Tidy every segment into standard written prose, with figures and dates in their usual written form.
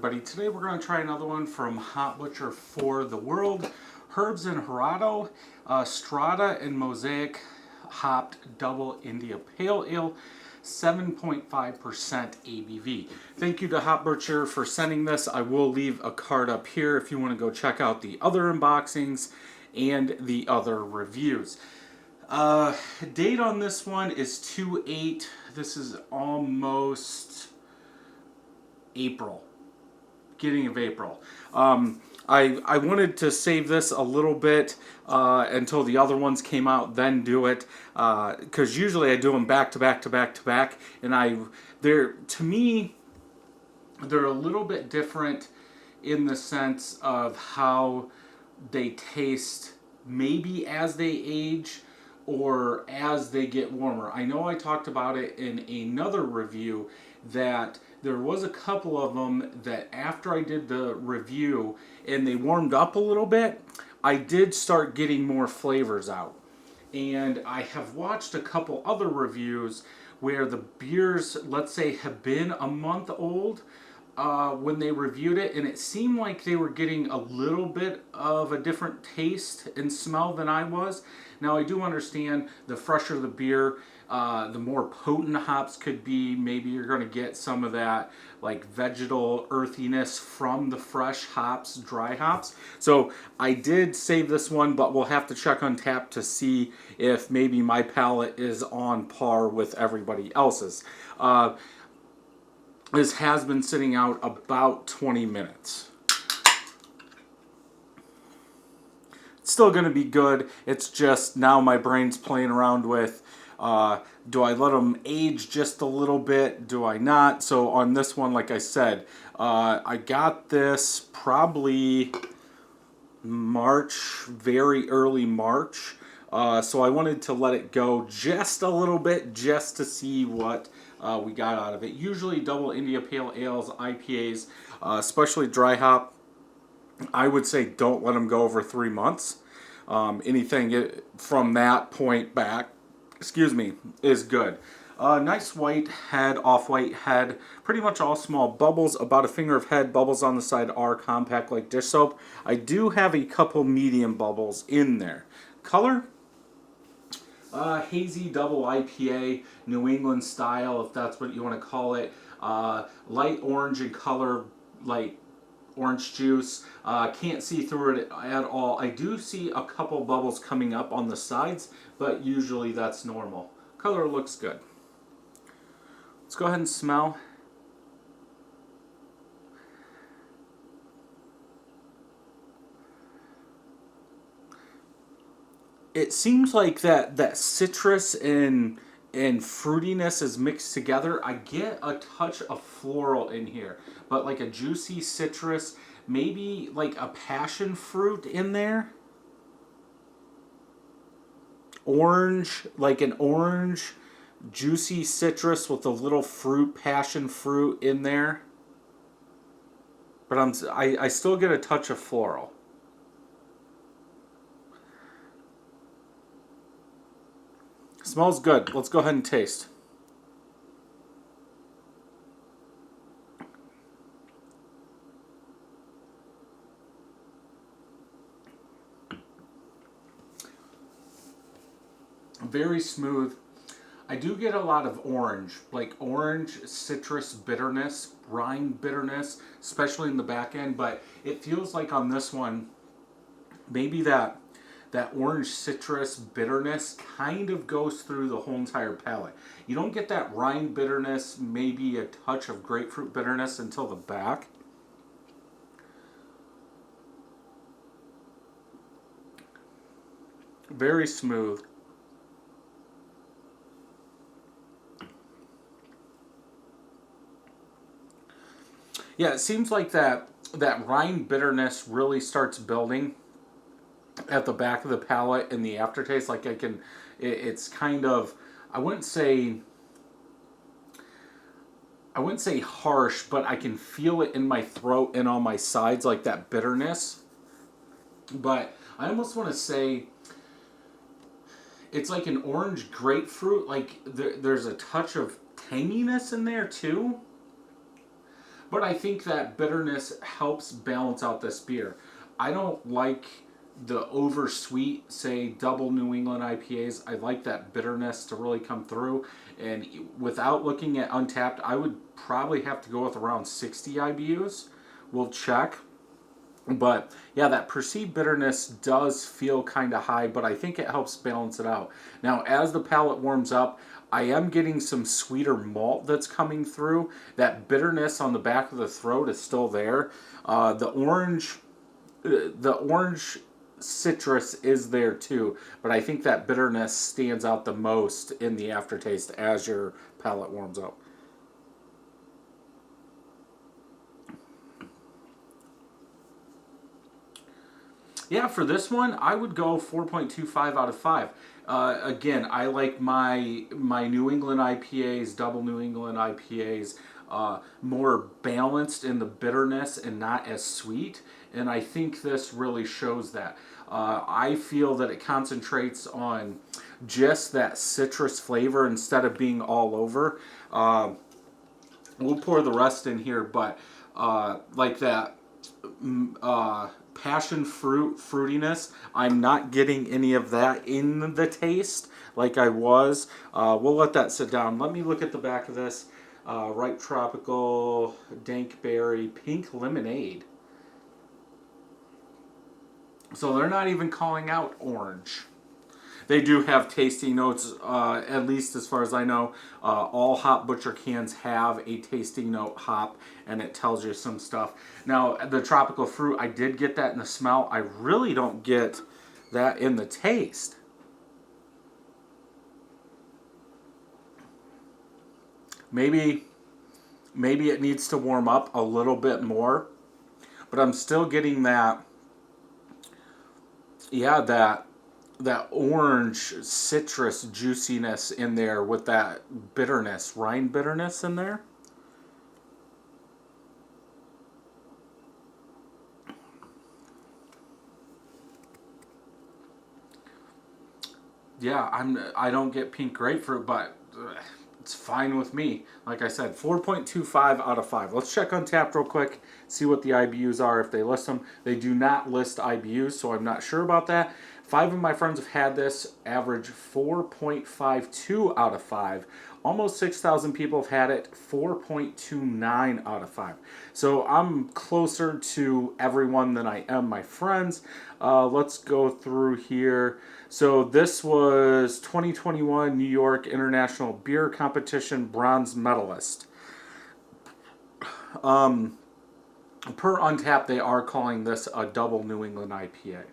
everybody. Today we're going to try another one from Hop Butcher for the World. Urbs and Horto, Strata and Mosaic-hopped Double India Pale Ale, 7.5% ABV. Thank you to Hop Butcher for sending this. I will leave a card up here if you want to go check out the other unboxings and the other reviews. Date on this one is 2/8. This is almost April, beginning of April. I wanted to save this a little bit until the other ones came out, then do it, because usually I do them back to back to back to back, and to me they're a little bit different in the sense of how they taste, maybe as they age or as they get warmer. I know I talked about it in another review that there was a couple of them that after I did the review and they warmed up a little bit, I did start getting more flavors out. And I have watched a couple other reviews where the beers, let's say, have been a month old when they reviewed it, and it seemed like they were getting a little bit of a different taste and smell than I was. Now, I do understand the fresher the beer, the more potent hops could be. Maybe you're going to get some of that like vegetal earthiness from the fresh hops, dry hops. So I did save this one, but we'll have to check on tap to see if maybe my palate is on par with everybody else's. This has been sitting out about 20 minutes. It's still going to be good. It's just now my brain's playing around with, do I let them age just a little bit? Do I not? So on this one, like I said, I got this probably March, very early March. So I wanted to let it go just a little bit just to see what we got out of it. Usually double India Pale Ales, IPAs, especially dry hop, I would say don't let them go over 3 months. Anything from that point back, is good. Nice white head, off-white head, pretty much all small bubbles, about a finger of head. Bubbles on the side are compact like dish soap. I do have a couple medium bubbles in there. Color? Hazy double IPA, New England style, if that's what you want to call it. Light orange in color, like orange juice. Can't see through it at all. I do see a couple bubbles coming up on the sides, but usually that's normal. Color looks good. Let's go ahead and smell. It seems like that citrus and fruitiness is mixed together. I get a touch of floral in here, but like a juicy citrus, maybe like a passion fruit in there. Orange, like an orange, juicy citrus with a little fruit, passion fruit in there. But I still get a touch of floral. Smells good. Let's go ahead and taste. Very smooth. I do get a lot of orange, like orange citrus bitterness, rind bitterness, especially in the back end, but it feels like on this one, maybe that orange citrus bitterness kind of goes through the whole entire palate. You don't get that rind bitterness, maybe a touch of grapefruit bitterness until the back. Very smooth. Yeah, it seems like that rind bitterness really starts building at the back of the palate and the aftertaste. Like it's kind of, I wouldn't say harsh, but I can feel it in my throat and on my sides, like that bitterness. But I almost want to say it's like an orange grapefruit, like there's a touch of tanginess in there too. But I think that bitterness helps balance out this beer. I don't like the over sweet, say, Double New England IPAs. I like that bitterness to really come through. And without looking at Untapped, I would probably have to go with around 60 IBUs. We'll check. But yeah, that perceived bitterness does feel kind of high, but I think it helps balance it out. Now, as the palate warms up, I am getting some sweeter malt that's coming through. That bitterness on the back of the throat is still there. The orange citrus is there too, but I think that bitterness stands out the most in the aftertaste as your palate warms up. Yeah, for this one, I would go 4.25 out of 5. Again, I like my New England IPAs, Double New England IPAs, more balanced in the bitterness and not as sweet. And I think this really shows that. I feel that it concentrates on just that citrus flavor instead of being all over. We'll pour the rest in here, but like that passion fruit fruitiness, I'm not getting any of that in the taste like I was. We'll let that sit down. Let me look at the back of this. Ripe tropical, dank berry, pink lemonade. So they're not even calling out orange. They do have tasting notes, at least as far as I know. All Hop Butcher cans have a tasting note hop, and it tells you some stuff. Now, the tropical fruit, I did get that in the smell. I really don't get that in the taste. Maybe it needs to warm up a little bit more, but I'm still getting that, yeah, that orange citrus juiciness in there with that bitterness, rind bitterness in there. Yeah, I don't get pink grapefruit, but it's fine with me. Like I said, 4.25 out of 5. Let's check Untapped real quick, see what the IBUs are if they list them. They do not list IBUs, so I'm not sure about that. 5 of my friends have had this, average 4.52 out of 5. Almost 6,000 people have had it, 4.29 out of 5. So I'm closer to everyone than I am my friends. Let's go through here. So this was 2021 New York International Beer Competition bronze medalist. Per Untapped, they are calling this a Double New England IPA.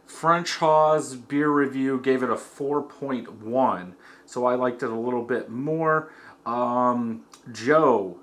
French Hawes Beer Review gave it a 4.1, so I liked it a little bit more. Joe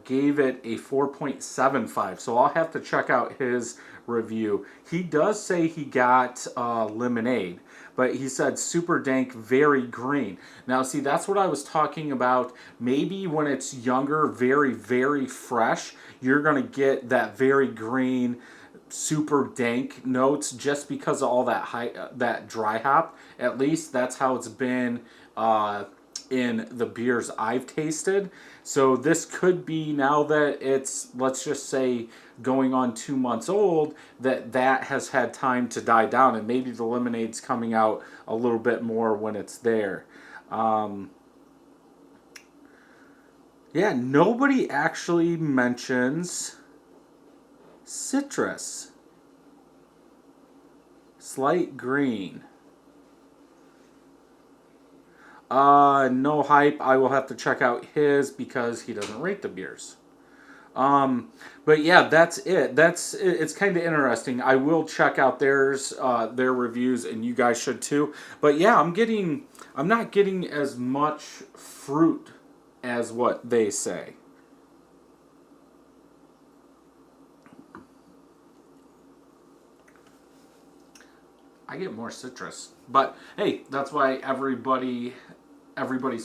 gave it a 4.75, so I'll have to check out his review. He does say he got lemonade, but he said super dank, very green. Now, see, that's what I was talking about. Maybe when it's younger, very, very fresh, you're going to get that very green, super dank notes just because of all that dry hop. At least that's how it's been in the beers I've tasted. So this could be, now that it's, let's just say, going on 2 months old, that has had time to die down, and maybe the lemonade's coming out a little bit more when it's there. Yeah, nobody actually mentions citrus. Slight green. No hype. I will have to check out his because he doesn't rate the beers. But yeah, that's it. It's kind of interesting. I will check out their reviews, and you guys should too. But yeah, I'm not getting as much fruit as what they say. I get more citrus. But hey, that's why everybody's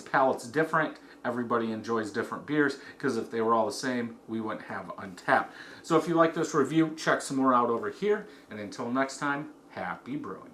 palate's different. Everybody enjoys different beers, because if they were all the same, we wouldn't have Untapped. So if you like this review, check some more out over here. And until next time, happy brewing.